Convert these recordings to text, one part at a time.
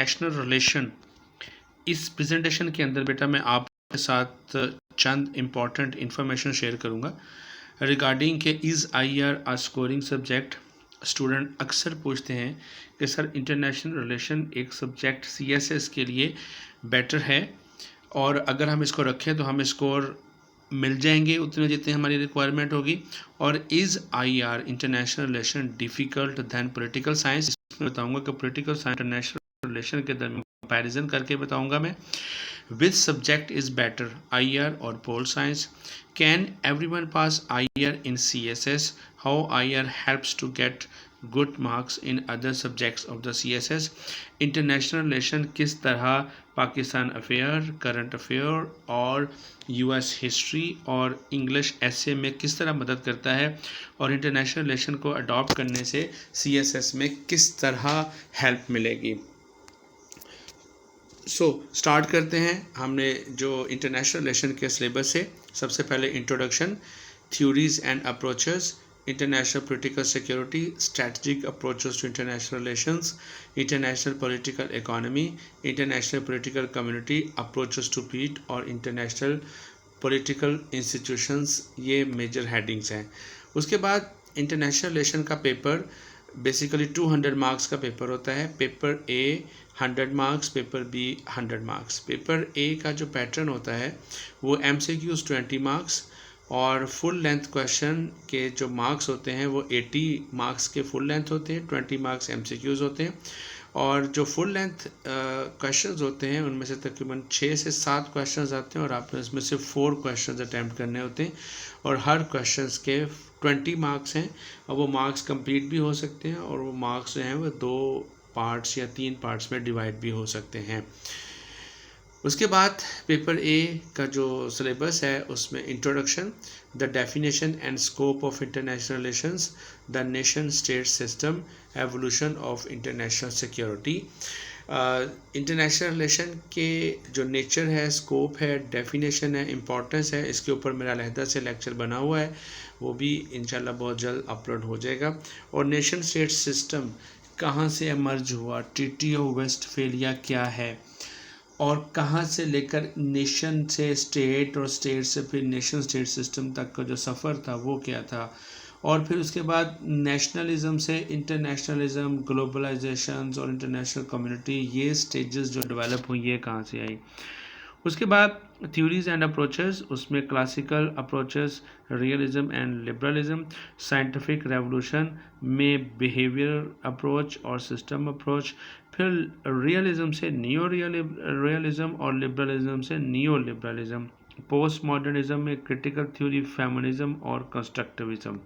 National relation. इस presentation के अंदर बेटा मैं आपके साथ चंद इम्पॉर्टेंट इंफॉर्मेशन शेयर करूंगा रिगार्डिंग के is IR a scoring subject. Student अक्सर पूछते हैं कि सर इंटरनेशनल रिलेशन एक सब्जेक्ट CSS के लिए बेटर है, और अगर हम इसको रखें तो हमें स्कोर मिल जाएंगे उतने जितने हमारी रिक्वायरमेंट होगी। और is IR international relation difficult than political science, इसमें बताऊंगा कि पॉलिटिकल साइंस इंटरनेशनल रिलेशन के दरमियान कंपैरिजन करके बताऊंगा मैं। Which subject is better, IR और pol science? Can everyone pass IR in CSS? How IR helps to get good marks in other subjects of the CSS? International relation किस तरह Pakistan affair, current affair और US history और English ऐसे में किस तरह मदद करता है, और इंटरनेशनल रिलेशन को अडॉप्ट करने से CSS में किस तरह हेल्प मिलेगी। स्टार्ट करते हैं। हमने जो इंटरनेशनल रिलेशन के सिलेबस से सबसे पहले introduction, theories and approaches, international political security, strategic approaches to international relations, international political economy, international political community, approaches to peace और इंटरनेशनल पॉलिटिकल इंस्टीट्यूशंस, ये मेजर हेडिंग्स हैं। उसके बाद इंटरनेशनल रिलेशन का पेपर बेसिकली 200 मार्क्स का paper होता है। Paper A 100 marks, paper B 100 marks. Paper A का जो पैटर्न होता है वो MCQs 20 मार्क्स और फुल लेंथ क्वेश्चन के जो मार्क्स होते हैं वो 80 मार्क्स के फुल लेंथ होते हैं, 20 मार्क्स MCQs होते हैं। और जो फुल लेंथ क्वेश्चंस होते हैं उनमें से तकरीबन 6 से 7 क्वेश्चंस आते हैं और आपने इसमें से 4 क्वेश्चंस अटैम्प्ट करने होते हैं और हर क्वेश्चंस के 20 मार्क्स हैं। और वो मार्क्स कंप्लीट भी हो सकते हैं और वो मार्क्स जो हैं वो 2 पार्ट्स या 3 पार्ट्स में डिवाइड भी हो सकते हैं। उसके बाद पेपर A का जो सिलेबस है उसमें introduction, the definition and scope of international relations, the nation state system, evolution of international security. International relation के जो नेचर है, स्कोप है, डेफिनेशन है, इम्पोर्टेंस है, इसके ऊपर मेरा अलहदा से लेक्चर बना हुआ है, वो भी इंशाल्लाह बहुत जल्द अपलोड हो जाएगा। और नेशन स्टेट सिस्टम कहाँ से एमर्ज हुआ, ट्रीटी ऑफ वेस्टफेलिया क्या है, और कहाँ से लेकर नेशन से स्टेट और स्टेट से फिर नेशन स्टेट सिस्टम तक का जो सफ़र था वो क्या था, और फिर उसके बाद नेशनलिज्म से इंटरनेशनलिज्म, ग्लोबलाइजेशन और इंटरनेशनल कम्युनिटी, ये स्टेजेस जो डेवलप हुई है कहाँ से आई। उसके बाद थ्योरीज एंड अप्रोचेस, उसमें classical approaches, realism and liberalism, scientific revolution में बिहेवियर अप्रोच और सिस्टम अप्रोच, फिर रियलिज्म से नियो रियलिज्म और लिबरलिज्म से नियो लिबरलिज्म, पोस्ट मॉडर्निज्म में क्रिटिकल थ्योरी, फेमिनिज्म और कंस्ट्रक्टिविज्म।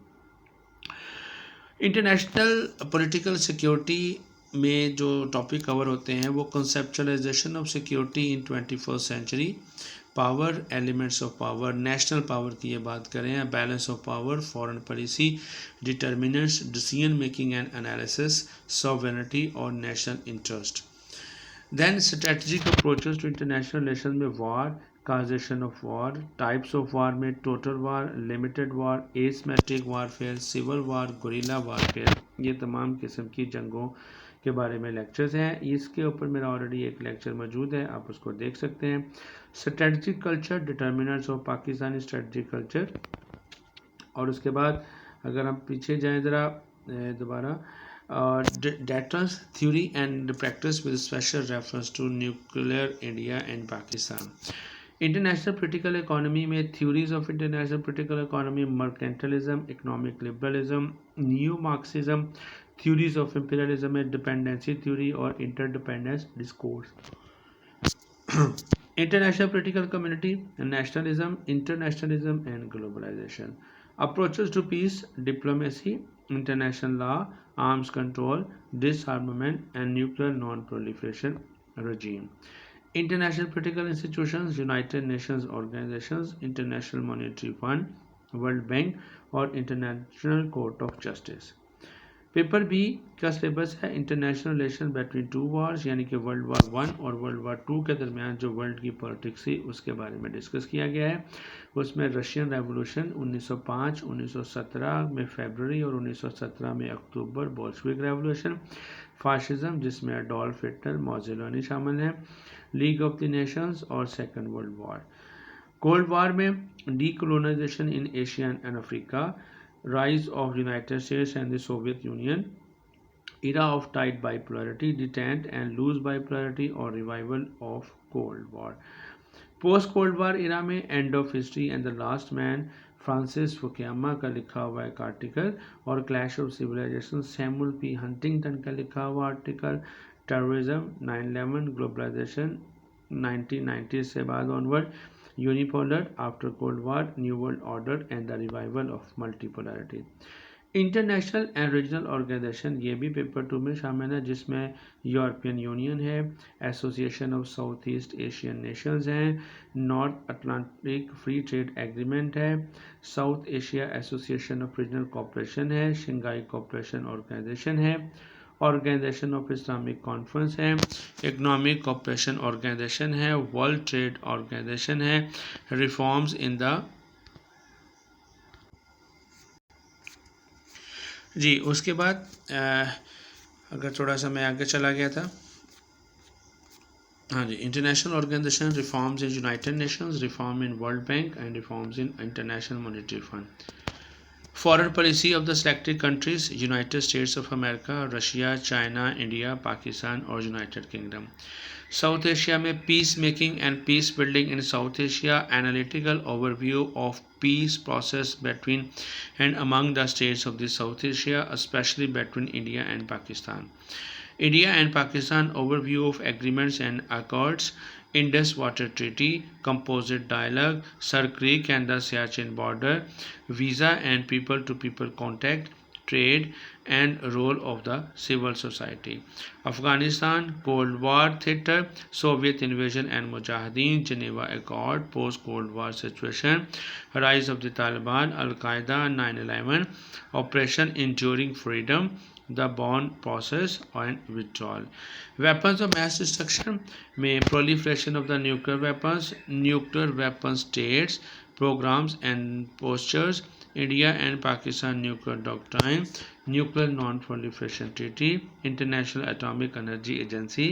इंटरनेशनल पॉलिटिकल सिक्योरिटी में जो टॉपिक कवर होते हैं वो conceptualisation of security in 21st century, power, elements of power, national power की ये बात करें, balance of power, foreign policy, determinants, decision making and analysis, sovereignty और national interest. Then strategic approaches to international relation में war, causation of war, types of war में total war, limited war, asymmetric warfare, civil war, guerrilla warfare, ये तमाम किस्म की जंगों के बारे में लेक्चर्स हैं। इसके ऊपर मेरा ऑलरेडी एक लेक्चर मौजूद है, आप उसको देख सकते हैं। Strategic culture, determinants of Pakistani strategic culture. और उसके बाद अगर हम पीछे जाएँ ज़रा दोबारा, deterrence theory and practice with special reference to nuclear India and Pakistan. International political economy में theories of international political economy, mercantilism, economic liberalism, new Marxism, theories of imperialism में डिपेंडेंसी थ्योरी और interdependence discourse. International political community, nationalism, internationalism and globalisation, approaches to peace, diplomacy, international law, arms control, disarmament, and nuclear non-proliferation regime. International political institutions, United Nations organizations, International Monetary Fund, World Bank और International Court of Justice. Paper B का syllabus है international relation between two Wars, यानी कि world war 1 और world war 2 के दरमियान जो world की पॉलिटिक्स थी उसके बारे में डिस्कस किया गया है। उसमें रशियन रेवोल्यूशन 1905, 1917 में फरवरी और 1917 में अक्टूबर, बोल्शेविक रेवोल्यूशन, फाशिज्म जिसमें एडोल्फ हिटलर, मोसोलिनी शामिल हैं, लीग ऑफ द नेशंस और Second World War. Cold War में decolonisation in Asia and Africa, rise of United States and the Soviet Union, era of tight bipolarity, detent and loose bipolarity और revival of Cold War। Post Cold War era में end of history and the last man Francis Fukuyama का लिखा हुआ एक article, और clash of civilisation Samuel P Huntington का लिखा हुआ आर्टिकल, टेररिज्म, 9/11, ग्लोबलाइजेशन 1990 से बाद onward, unipolar after Cold War, new world order and the revival of multipolarity. International and regional organisation ये भी पेपर 2 में शामिल है, जिसमें यूरोपियन यूनियन है, Association of South East Asian Nations हैं, North Atlantic Free Trade Agreement है, South Asia Association of Regional Cooperation है, शंघाई कोऑपरेशन ऑर्गेनाइजेशन है, ऑर्गेनाइजेशन ऑफ इस्लामिक कॉन्फ्रेंस है, इकोनॉमिक कोऑपरेशन ऑर्गेनाइजेशन है, वर्ल्ड ट्रेड ऑर्गेनाइजेशन है, reforms in the जी। उसके बाद अगर थोड़ा सा मैं आगे चला गया था, हाँ जी, international organisation, reforms in United Nations, reform in World Bank and reforms in International Monetary Fund. Foreign policy of the selected countries, United States of America, Russia, China, India, Pakistan और यूनाइटेड किंगडम। साउथ एशिया में peace making and peace building in South Asia, analytical overview of peace process between and among the states of the South Asia, especially between India and Pakistan. India and Pakistan overview of agreements and accords, Indus Water Treaty, Composite Dialogue, Sir Creek and the Siachen border, visa and people-to-people contact, trade and role of the civil society. Afghanistan, Cold War theater, Soviet invasion and Mujahideen, Geneva Accord, post-Cold War situation, rise of the Taliban, Al-Qaeda, 9/11, Operation Enduring Freedom, the bond process and withdrawal. Weapons of mass destruction में proliferation of the nuclear weapons, nuclear weapon states, programs and postures, India and Pakistan nuclear doctrine, nuclear non-proliferation treaty, International Atomic Energy Agency,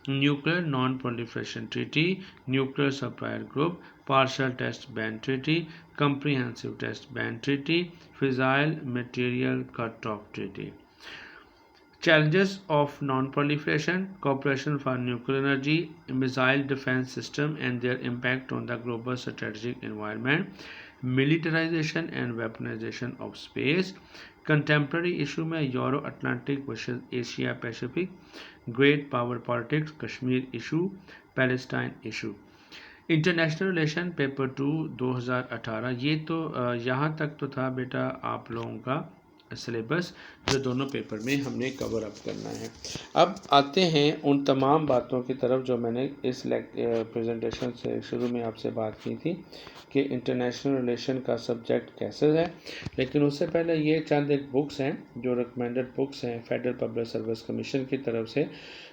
nuclear non-proliferation treaty, nuclear supplier group, partial test ban treaty, comprehensive test ban treaty, fissile material cut-off treaty. Challenges of non-proliferation, cooperation for nuclear energy, missile defense system and their impact on the global strategic environment, militarization and weaponization of space, contemporary issue में euro Atlantic versus Asia Pacific, great power politics, Kashmir issue, Palestine issue. International relation paper 2 2018। ये तो यहाँ तक तो था बेटा आप लोगों का सिलेबस, जो दोनों पेपर में हमने कवर अप करना है। अब आते हैं उन तमाम बातों की तरफ जो मैंने इस प्रेजेंटेशन से शुरू में आपसे बात की थी कि इंटरनेशनल रिलेशन का सब्जेक्ट कैसे है। लेकिन उससे पहले ये चंद एक बुक्स हैं जो रिकमेंडेड बुक्स हैं फेडरल पब्लिक सर्विस कमीशन की तरफ से,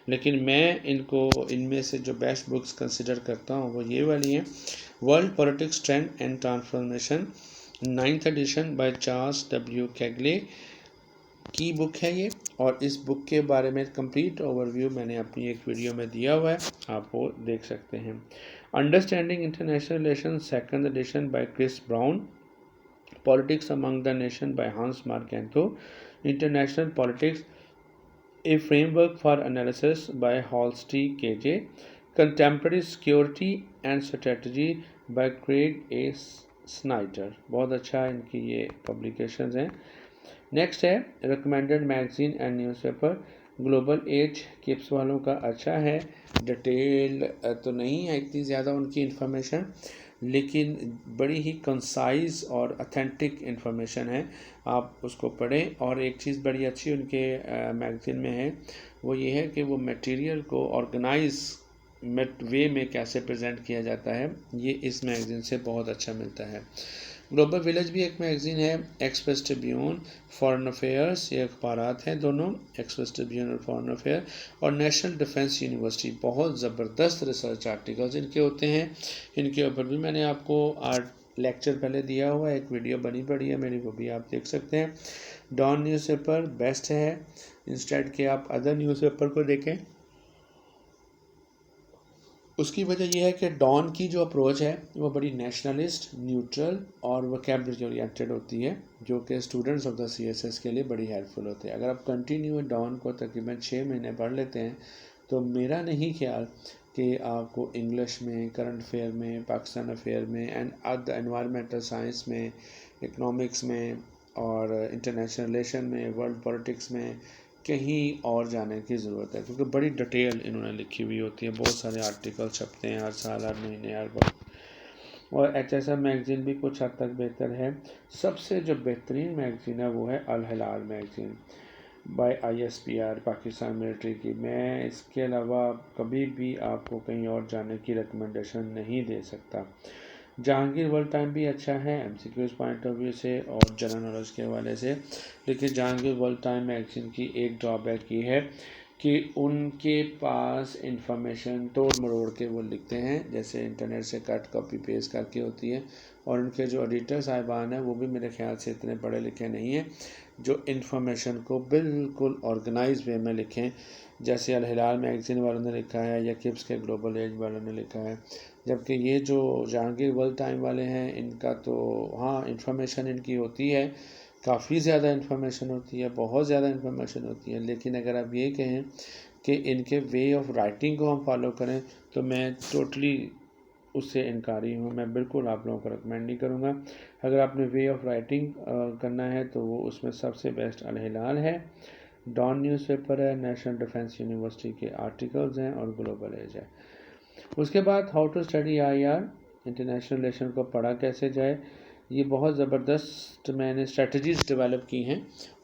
लेकिन मैं इनमें से जो बेस्ट बुक्स कंसिडर करता हूँ वो ये वाली हैं। World politics trend and transformation, 9th edition by Charles W Kegley की बुक है ये, और इस बुक के बारे में कंप्लीट ओवरव्यू मैंने अपनी एक वीडियो में दिया हुआ है, आप वो देख सकते हैं। Understanding international relation 2nd edition by Chris Brown, politics among the nation by Hans Morgenthau, international politics a framework for analysis by Holsti KJ, contemporary security and strategy by Craig A Snyder. बहुत अच्छा इनकी ये publications हैं। Next है recommended magazine and newspaper, global age किप्स वालों का अच्छा है, डिटेल तो नहीं है इतनी ज़्यादा उनकी इन्फॉर्मेशन, लेकिन बड़ी ही कंसाइज और अथेंटिक इन्फॉर्मेशन है, आप उसको पढ़ें। और एक चीज़ बड़ी अच्छी उनके मैगज़ीन में है वो ये है कि वो मटेरियल को ऑर्गेनाइज वे में कैसे प्रेजेंट किया जाता है, ये इस मैगज़ीन से बहुत अच्छा मिलता है। ग्लोबल विलेज भी एक मैगज़ीन है, एक्सप्रेस ट्रिब्यून, फॉरेन अफेयर्स, ये अखबारात हैं दोनों, एक्सप्रेस ट्रिब्यून और फॉरेन अफेयर, और नेशनल डिफेंस यूनिवर्सिटी। बहुत ज़बरदस्त रिसर्च आर्टिकल्स इनके होते हैं, इनके ऊपर भी मैंने आपको लेक्चर पहले दिया हुआ है, एक वीडियो बनी पड़ी है मेरी, वो भी आप देख सकते हैं। डॉन न्यूज़पेपर बेस्ट है, इंस्टेड कि आप अदर न्यूज़पेपर को देखें। उसकी वजह यह है कि डॉन की जो अप्रोच है वो बड़ी नेशनलिस्ट, न्यूट्रल और वोकैबुलरी ओरिएंटेड होती है, जो कि स्टूडेंट्स ऑफ द CSS के लिए बड़ी हेल्पफुल होती है। अगर आप कंटिन्यू डॉन को तकरीबन 6 महीने पढ़ लेते हैं तो मेरा नहीं ख्याल कि आपको इंग्लिश में, करंट अफेयर में, पाकिस्तान अफेयर में एंड अदर एनवायरमेंटल साइंस में, इकनॉमिक्स में और इंटरनेशनल रिलेशन में, वर्ल्ड पॉलिटिक्स में कहीं और जाने की ज़रूरत है, क्योंकि बड़ी डिटेल इन्होंने लिखी हुई होती है। बहुत सारे आर्टिकल छपते हैं हर साल, हर महीने, हर वक्त। और HSM मैगज़ीन भी कुछ हद तक बेहतर है। सबसे जो बेहतरीन मैगज़ीन है वो है Al Hilal magazine by ISPR, Pakistan military की। मैं इसके अलावा कभी भी आपको कहीं और जाने की रिकमेंडेशन नहीं दे सकता। जहांगीर वर्ल्ड टाइम भी अच्छा है MCQs पॉइंट ऑफ व्यू से और जनरल नॉलेज के हवाले से, लेकिन जहांगीर वर्ल्ड टाइम मैगज़ीन की एक ड्रॉबैक ये है कि उनके पास इंफॉर्मेशन तोड़ मरोड़ के वो लिखते हैं, जैसे इंटरनेट से कट कॉपी पेस्ट करके होती है। और उनके जो एडिटर साहिबान हैं वो भी मेरे ख्याल से इतने पढ़े लिखे नहीं हैं जो इंफॉर्मेशन को बिल्कुल ऑर्गेनाइज वे में लिखें, जैसे अल हिलाल मैगज़ीन वालों ने लिखा है या किप्स के ग्लोबल एज वालों ने लिखा है। जबकि ये जो जहांगीर वर्ल्ड टाइम वाले हैं, इनका तो हाँ इंफॉर्मेशन इनकी होती है, काफ़ी ज़्यादा इन्फॉर्मेशन होती है, बहुत ज़्यादा इन्फॉर्मेशन होती है। लेकिन अगर आप ये कहें कि इनके वे ऑफ राइटिंग को हम फॉलो करें तो मैं टोटली उससे इनकारी हूँ। मैं बिल्कुल आप लोगों को रिकमेंड नहीं करूँगा। अगर आपने वे ऑफ राइटिंग करना है तो वो उसमें सबसे बेस्ट अल हिलाल है, डॉन न्यूज़पेपर है, नेशनल डिफेंस यूनिवर्सिटी के आर्टिकल्स हैं और ग्लोबल एज है। उसके बाद how to study IR, international relation को पढ़ा कैसे जाए। ये बहुत ज़बरदस्त मैंने स्ट्रेटजीज़ डेवलप की हैं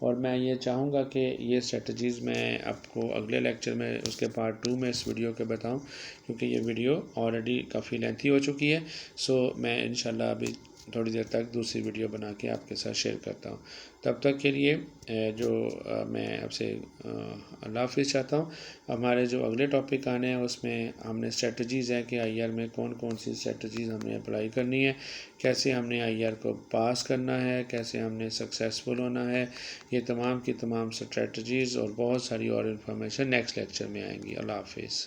और मैं ये चाहूँगा कि ये स्ट्रेटजीज़ मैं आपको अगले लेक्चर में उसके पार्ट 2 में इस वीडियो के बताऊँ, क्योंकि ये वीडियो ऑलरेडी काफ़ी लेंथी हो चुकी है। सो मैं इंशाल्लाह अभी थोड़ी देर तक दूसरी वीडियो बना के आपके साथ शेयर करता हूँ। तब तक के लिए मैं आपसे अल्लाह हाफ़िज़ चाहता हूँ। हमारे जो अगले टॉपिक आने हैं उसमें हमने स्ट्रेटजीज़ हैं कि IR में कौन कौन सी स्ट्रेटजीज़ हमने अप्लाई करनी है, कैसे हमने IR को पास करना है, कैसे हमने सक्सेसफुल होना है। ये तमाम की तमाम स्ट्रेटजीज़ और बहुत सारी और इन्फॉर्मेशन नेक्स्ट लेक्चर में आएंगी। अल्लाह हाफ़िज़।